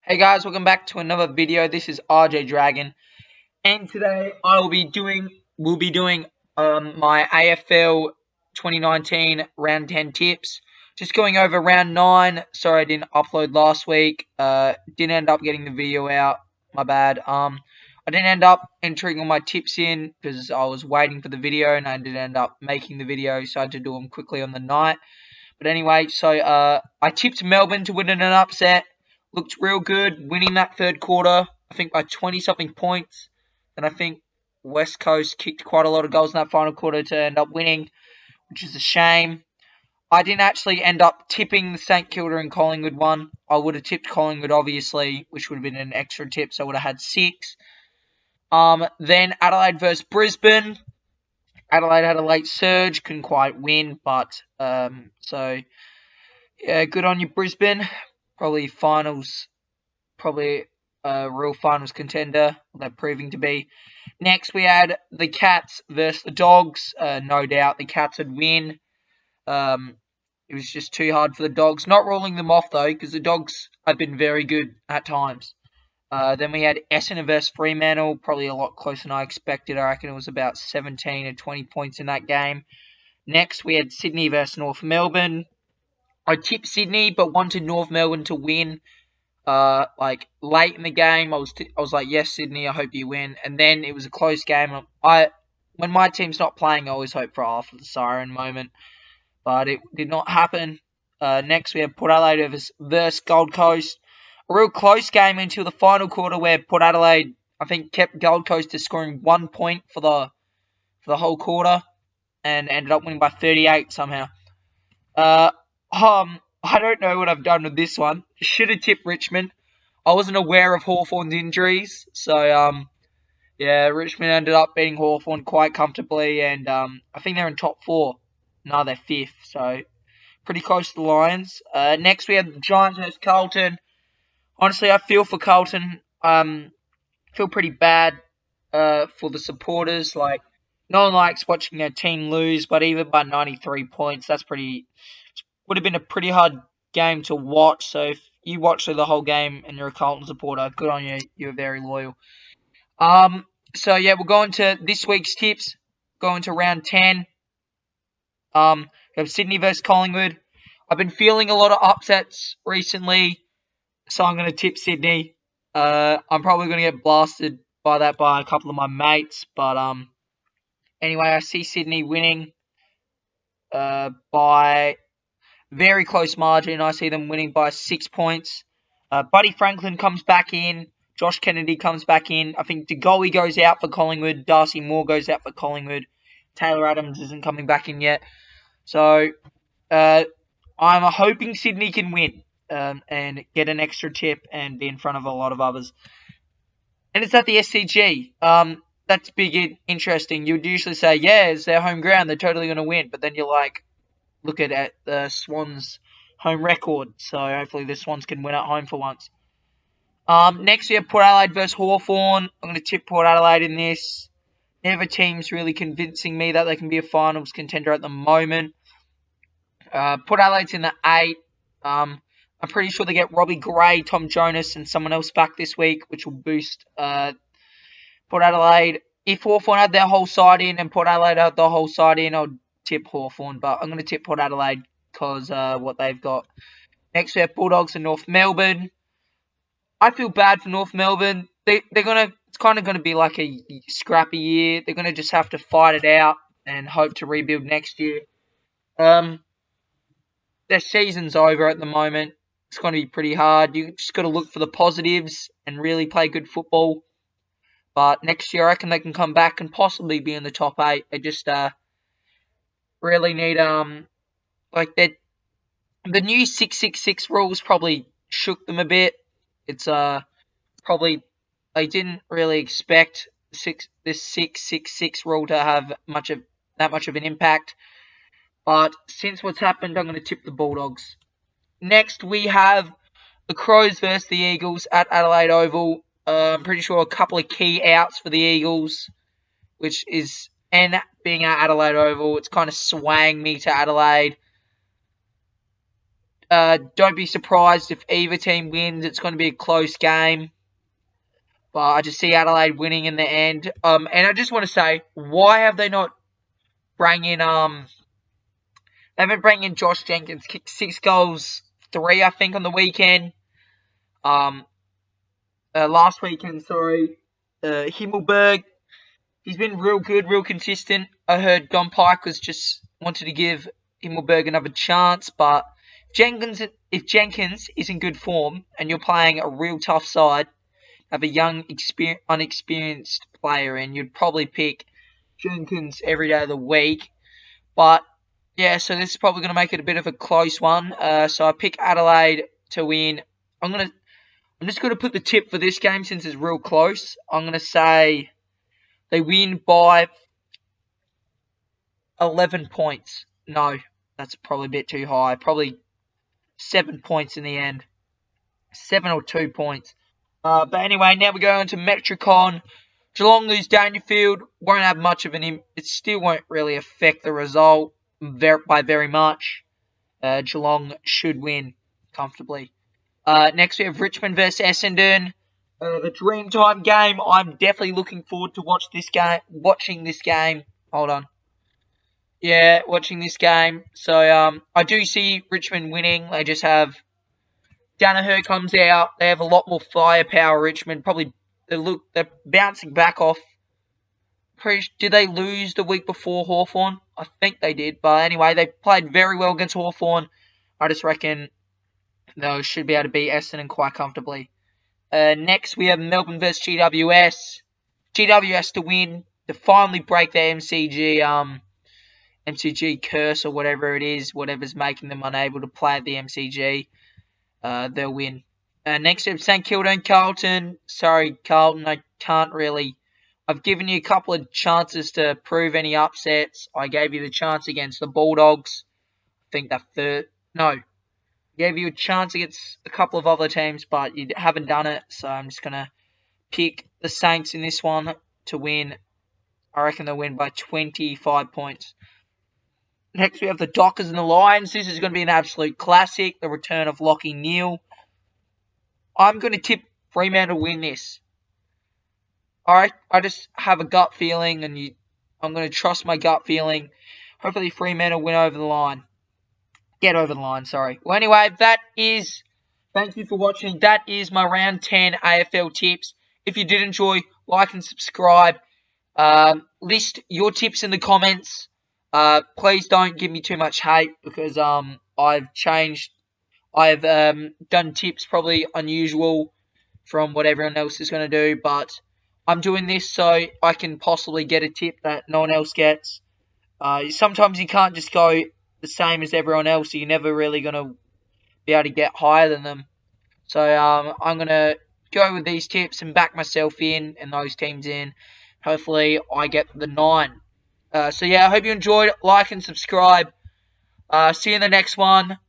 Hey guys, welcome back to another video. This is RJ Dragon, and today we'll be doing my AFL 2019 round 10 tips. Just going over round 9. Sorry I didn't upload last week. Didn't end up getting the video out. My bad. I didn't end up entering all my tips in because I was waiting for the video and I didn't end up making the video, so I had to do them quickly on the night. But anyway, so I tipped Melbourne to win in an upset. Looked real good, winning that third quarter, I think by 20-something points. And I think West Coast kicked quite a lot of goals in that final quarter to end up winning, which is a shame. I didn't actually end up tipping the St Kilda and Collingwood one. I would have tipped Collingwood, obviously, which would have been an extra tip, so I would have had 6. Then Adelaide versus Brisbane. Adelaide had a late surge, couldn't quite win, but so yeah, good on you, Brisbane. Probably a real finals contender. They're proving to be. Next, we had the Cats versus the Dogs. No doubt the Cats would win. It was just too hard for the Dogs. Not ruling them off, though, because the Dogs have been very good at times. Then we had Essendon versus Fremantle. Probably a lot closer than I expected. I reckon it was about 17 or 20 points in that game. Next, we had Sydney versus North Melbourne. I tipped Sydney, but wanted North Melbourne to win. Like late in the game, I was like, yes, Sydney, I hope you win. And then it was a close game. When my team's not playing, I always hope for after the siren moment, but it did not happen. Next, we have Port Adelaide versus Gold Coast. A real close game until the final quarter, where Port Adelaide, I think, kept Gold Coast to scoring 1 point for the whole quarter, and ended up winning by 38 somehow. I don't know what I've done with this one. Should have tipped Richmond. I wasn't aware of Hawthorn's injuries, so yeah, Richmond ended up beating Hawthorn quite comfortably, and I think they're in top 4. No, they're 5th, so pretty close to the Lions. Next, we have the Giants versus Carlton. Honestly, I feel for Carlton. Feel pretty bad for the supporters. Like, no one likes watching their team lose, but even by 93 points, would have been a pretty hard game to watch. So if you watch the whole game and you're a Carlton supporter, good on you. You're very loyal. So yeah, we'll go into this week's tips. Go into round 10. We have Sydney versus Collingwood. I've been feeling a lot of upsets recently, so I'm going to tip Sydney. I'm probably going to get blasted by that by a couple of my mates, but anyway, I see Sydney winning by very close margin. I see them winning by 6 points. Buddy Franklin comes back in. Josh Kennedy comes back in. I think De Goey goes out for Collingwood. Darcy Moore goes out for Collingwood. Taylor Adams isn't coming back in yet. So I'm hoping Sydney can win and get an extra tip and be in front of a lot of others. And it's at the SCG. That's big and interesting. You'd usually say, yeah, it's their home ground. They're totally going to win. But then you're like, look at the Swans' home record. So hopefully the Swans can win at home for once. Next we have Port Adelaide versus Hawthorn. I'm going to tip Port Adelaide in this. Neither team's really convincing me that they can be a finals contender at the moment. Port Adelaide's in the 8. I'm pretty sure they get Robbie Gray, Tom Jonas, and someone else back this week, which will boost Port Adelaide. If Hawthorn had their whole side in and Port Adelaide had the whole side in, I'd tip Hawthorn, but I'm going to tip Port Adelaide because what they've got. Next we have Bulldogs and North Melbourne. I feel bad for North Melbourne. It's kind of going to be like a scrappy year. They're going to just have to fight it out and hope to rebuild next year. Their season's over at the moment. It's going to be pretty hard. You just got to look for the positives and really play good football. But next year, I reckon they can come back and possibly be in the top 8. They just really need like that. The new 666 rules probably shook them a bit. It's probably they didn't really expect this 666 rule to have that much of an impact. But since what's happened, I'm going to tip the Bulldogs. Next, we have the Crows versus the Eagles at Adelaide Oval. I'm pretty sure a couple of key outs for the Eagles, and being at Adelaide Oval, it's kind of swaying me to Adelaide. Don't be surprised if either team wins. It's going to be a close game. But I just see Adelaide winning in the end. And I just want to say, why have they not bring in they haven't bring in Josh Jenkins, kicked 6 goals, 3 I think on the weekend. Last weekend, sorry. Himmelberg, he's been real good, real consistent. I heard Don Pike was just wanted to give Himmelberg another chance, but if Jenkins is in good form and you're playing a real tough side, have a young, unexperienced player, and you'd probably pick Jenkins every day of the week. But yeah, so this is probably going to make it a bit of a close one. So I pick Adelaide to win. I'm just going to put the tip for this game since it's real close. I'm going to say they win by 11 points. No, that's probably a bit too high. Probably 7 points in the end. 7 or 2 points. But anyway, now we go on to Metricon. Geelong lose Dangerfield. Won't have much of an it still won't really affect the result by very much. Geelong should win comfortably. Next we have Richmond versus Essendon. The Dreamtime game. I'm definitely looking forward to watching this game. Hold on. Yeah, watching this game. So I do see Richmond winning. They just have Danaher comes out. They have a lot more firepower. Richmond probably they're bouncing back off. Did they lose the week before Hawthorn? I think they did. But anyway, they played very well against Hawthorn. I just reckon they should be able to beat Essendon quite comfortably. Next, we have Melbourne versus GWS. GWS to win, to finally break their MCG curse or whatever it is, whatever's making them unable to play at the MCG. They'll win. Next, we have St Kilda and Carlton. Sorry, Carlton, I can't really. I've given you a couple of chances to prove any upsets. I gave you the chance against the Bulldogs. I think the third. No. Gave you a chance against a couple of other teams, but you haven't done it. So I'm just going to pick the Saints in this one to win. I reckon they'll win by 25 points. Next, we have the Dockers and the Lions. This is going to be an absolute classic. The return of Lachie Neale. I'm going to tip Fremantle to win this. Alright, I just have a gut feeling, and I'm going to trust my gut feeling. Hopefully Fremantle win over the line. Get over the line, sorry. Well, anyway, thank you for watching. That is my round 10 AFL tips. If you did enjoy, like and subscribe. List your tips in the comments. Please don't give me too much hate because I've done tips probably unusual from what everyone else is going to do, but I'm doing this so I can possibly get a tip that no one else gets. Sometimes you can't just go the same as everyone else, so you're never really going to be able to get higher than them. So I'm going to go with these tips and back myself in and those teams in. Hopefully I get the 9. So yeah, I hope you enjoyed. Like and subscribe. See you in the next one.